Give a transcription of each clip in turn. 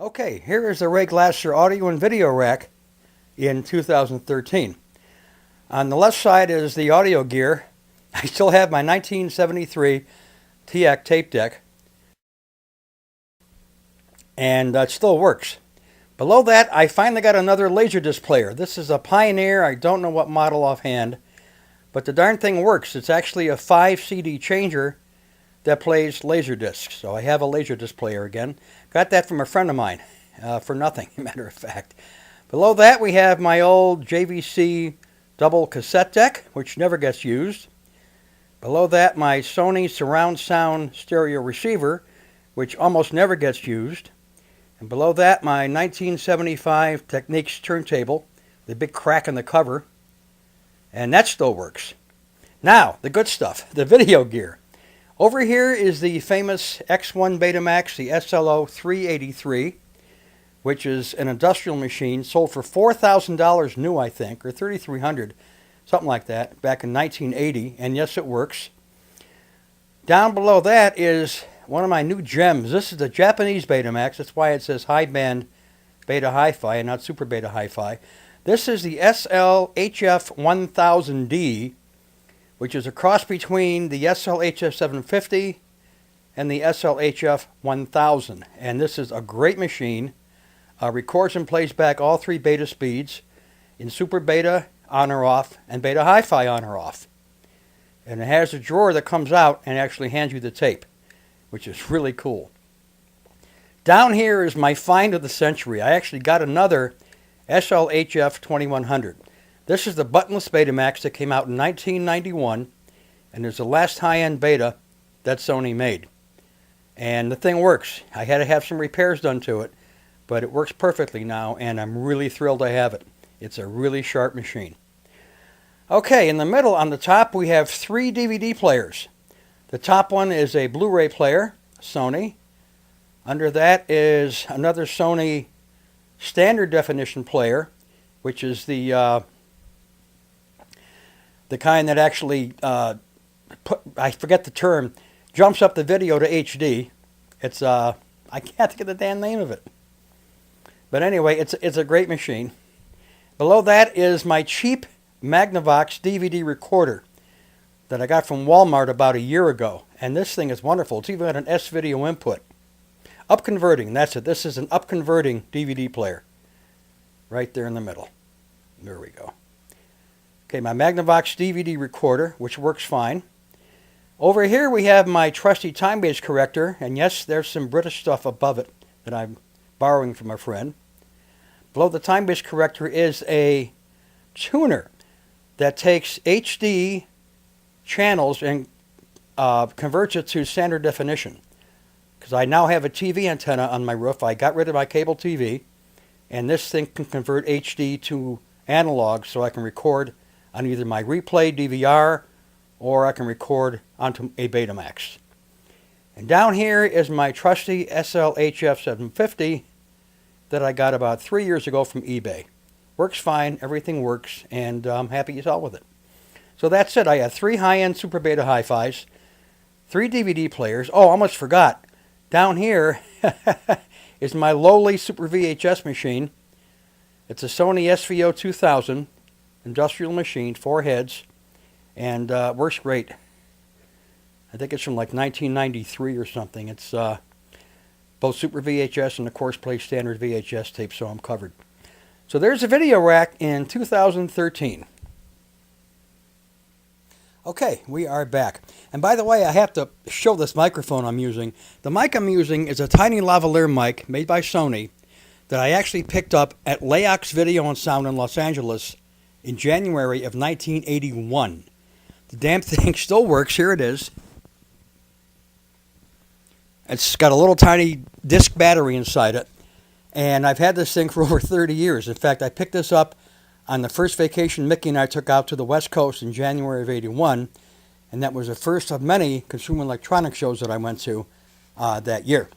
Okay, here is the Ray Glasser audio and video rack in 2013. On the left side is the audio gear. I still have my 1973 TAC tape deck, and it still works. Below that, I finally got another Laserdisc player. This is a Pioneer. I don't know what model offhand, but the darn thing works. It's actually a 5 CD changer that plays Laserdiscs. So I have a Laserdisc player again. Got that from a friend of mine for nothing, matter of fact. Below that, we have my old JVC double cassette deck, which never gets used. Below that, my Sony surround sound stereo receiver, which almost never gets used. And below that, my 1975 Technics turntable, the big crack in the cover, and that still works. Now, the good stuff, the video gear. Over here is the famous X1 Betamax, the SLO 383, which is an industrial machine, sold for $4,000 new, I think, or $3,300, something like that, back in 1980, and yes, it works. Down below that is one of my new gems. This is the Japanese Betamax. That's why it says high band beta hi-fi and not super beta hi-fi. This is the SLHF 1000D, which is a cross between the SLHF 750 and the SLHF 1000. And this is a great machine. Records and plays back all 3 beta speeds in super beta, on or off, and beta hi-fi, on or off. And it has a drawer that comes out and actually hands you the tape, which is really cool. Down here is my find of the century. I actually got another SLHF 2100. This is the buttonless Betamax that came out in 1991, and it's the last high-end beta that Sony made. And the thing works. I had to have some repairs done to it, but it works perfectly now, and I'm really thrilled to have it. It's a really sharp machine. Okay, in the middle on the top we have 3 DVD players. The top one is a Blu-ray player, Sony. Under that is another Sony standard definition player, which is the kind that actually, I forget the term, jumps up the video to HD. It's, I can't think of the damn name of it. But anyway, it's a great machine. Below that is my cheap Magnavox DVD recorder that I got from Walmart about a year ago. And this thing is wonderful. It's even got an S-video input. Up-converting, that's it. This is an up-converting DVD player. Right there in the middle. There we go. Okay, my Magnavox DVD recorder, which works fine. Over here we have my trusty time-base corrector, and yes, there's some British stuff above it that I'm borrowing from a friend. Below the time-base corrector is a tuner that takes HD channels and converts it to standard definition. Because I now have a TV antenna on my roof. I got rid of my cable TV, and this thing can convert HD to analog, so I can record on either my replay DVR or I can record onto a Betamax. And down here is my trusty SLHF 750 that I got about 3 years ago from eBay. Works fine, everything works, and I'm happy as hell with it. So that's it. I have 3 high-end super beta hi-fis, 3 DVD players. Oh, I almost forgot. Down here is my lowly Super VHS machine. It's a Sony SVO 2000 industrial machine, 4 heads, and works great. I think it's from like 1993 or something. It's both Super VHS and, of course, plays standard VHS tapes, so I'm covered. So there's a video rack in 2013. Okay, we are back. And by the way, I have to show this microphone I'm using. The mic I'm using is a tiny lavalier mic made by Sony that I actually picked up at Laox Video and Sound in Los Angeles in January of 1981. The damn thing still works. Here it is. It's got a little tiny disc battery inside it. And I've had this thing for over 30 years. In fact, I picked this up on the first vacation Mickey and I took out to the West Coast in January of 81. And that was the first of many consumer electronics shows that I went to that year.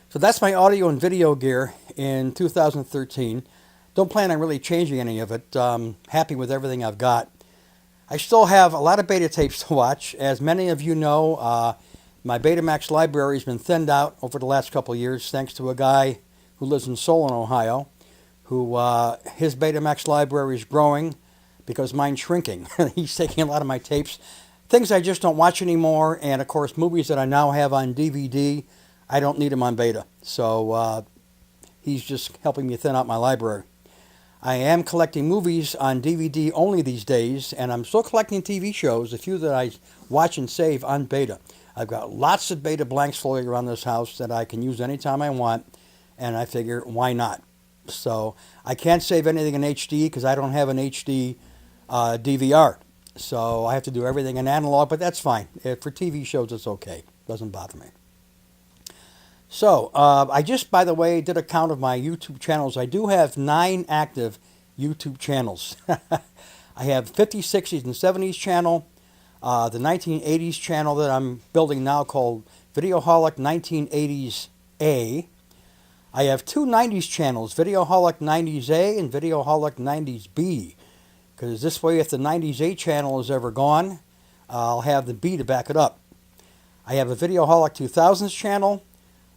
So that's my audio and video gear in 2013. Don't plan on really changing any of it. Happy with everything I've got. I still have a lot of beta tapes to watch. As many of you know, My Betamax library has been thinned out over the last couple of years thanks to a guy who lives in Solon, Ohio, who his Betamax library is growing because mine's shrinking. He's taking a lot of my tapes, things I just don't watch anymore, and of course movies that I now have on DVD, I don't need them on beta. So he's just helping me thin out my library. I am collecting movies on DVD only these days, and I'm still collecting TV shows, a few that I watch and save on beta. I've got lots of beta blanks floating around this house that I can use anytime I want, and I figure, why not? So I can't save anything in HD because I don't have an HD DVR. So I have to do everything in analog, but that's fine. For TV shows, it's okay. Doesn't bother me. So, I just, by the way, did a count of my YouTube channels. I do have 9 active YouTube channels. I have 50s, 60s, and 70s channel, the 1980s channel that I'm building now called Videoholic 1980s A. I have 2 90s channels, Videoholic 90s A and Videoholic 90s B. Because this way, if the 90s A channel is ever gone, I'll have the B to back it up. I have a Videoholic 2000s channel,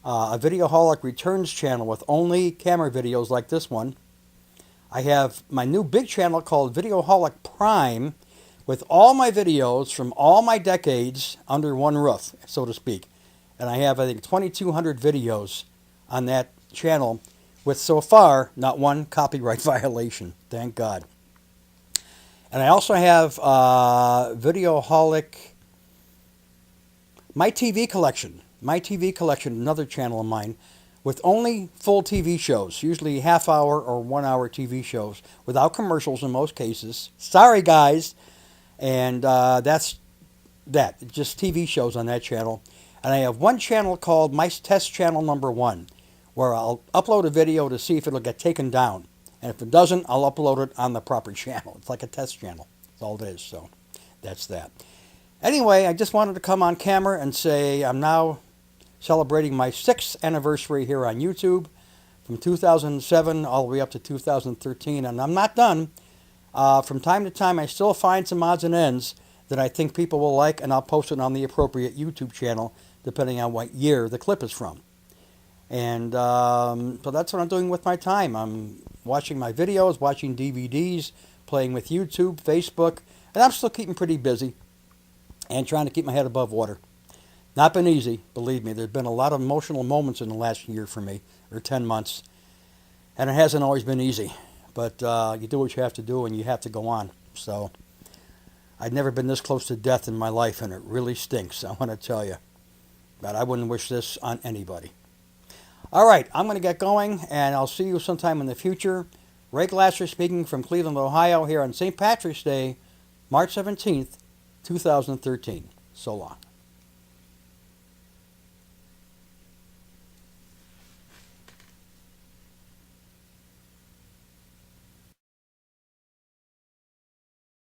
a Videoholic Returns channel with only camera videos like this one. I have my new big channel called Videoholic Prime with all my videos from all my decades under one roof, so to speak. And I have, I think, 2,200 videos on that channel with, so far, not one copyright violation. Thank God. And I also have Videoholic, My TV Collection. My TV Collection, another channel of mine, with only full TV shows, usually half-hour or 1-hour TV shows, without commercials in most cases. Sorry, guys. And that's that. Just TV shows on that channel. And I have one channel called My Test Channel Number 1, where I'll upload a video to see if it'll get taken down. And if it doesn't, I'll upload it on the proper channel. It's like a test channel. That's all it is. So that's that. Anyway, I just wanted to come on camera and say I'm now celebrating my 6th anniversary here on YouTube from 2007 all the way up to 2013. And I'm not done. From time to time, I still find some odds and ends that I think people will like, and I'll post it on the appropriate YouTube channel, depending on what year the clip is from. And so that's what I'm doing with my time. I'm watching my videos, watching DVDs, playing with YouTube, Facebook, and I'm still keeping pretty busy and trying to keep my head above water. Not been easy, believe me. There's been a lot of emotional moments in the last year for me, or 10 months, and it hasn't always been easy. But you do what you have to do, and you have to go on. So I've never been this close to death in my life, and it really stinks, I want to tell you. But I wouldn't wish this on anybody. All right, I'm going to get going, and I'll see you sometime in the future. Ray Glasser speaking from Cleveland, Ohio, here on St. Patrick's Day, March 17th, 2013. So long.